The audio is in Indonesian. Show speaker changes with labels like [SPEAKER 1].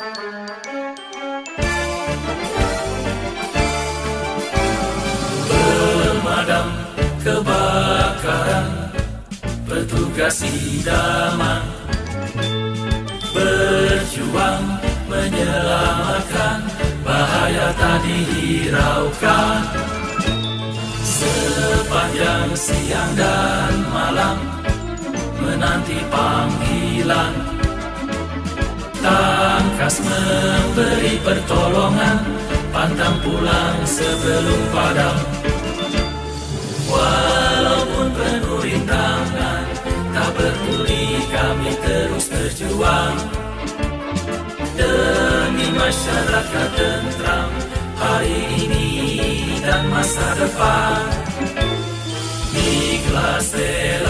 [SPEAKER 1] Pemadam kebakaran, petugas idaman, berjuang menyelamatkan, bahaya tak dihiraukan. Sepanjang siang dan malam menanti panggilan, tangkas memberi pertolongan, pantang pulang sebelum padam. Walaupun penuh rintangan, tak peduli kami terus berjuang demi masyarakat tentram hari ini dan masa depan. Ikhlas rela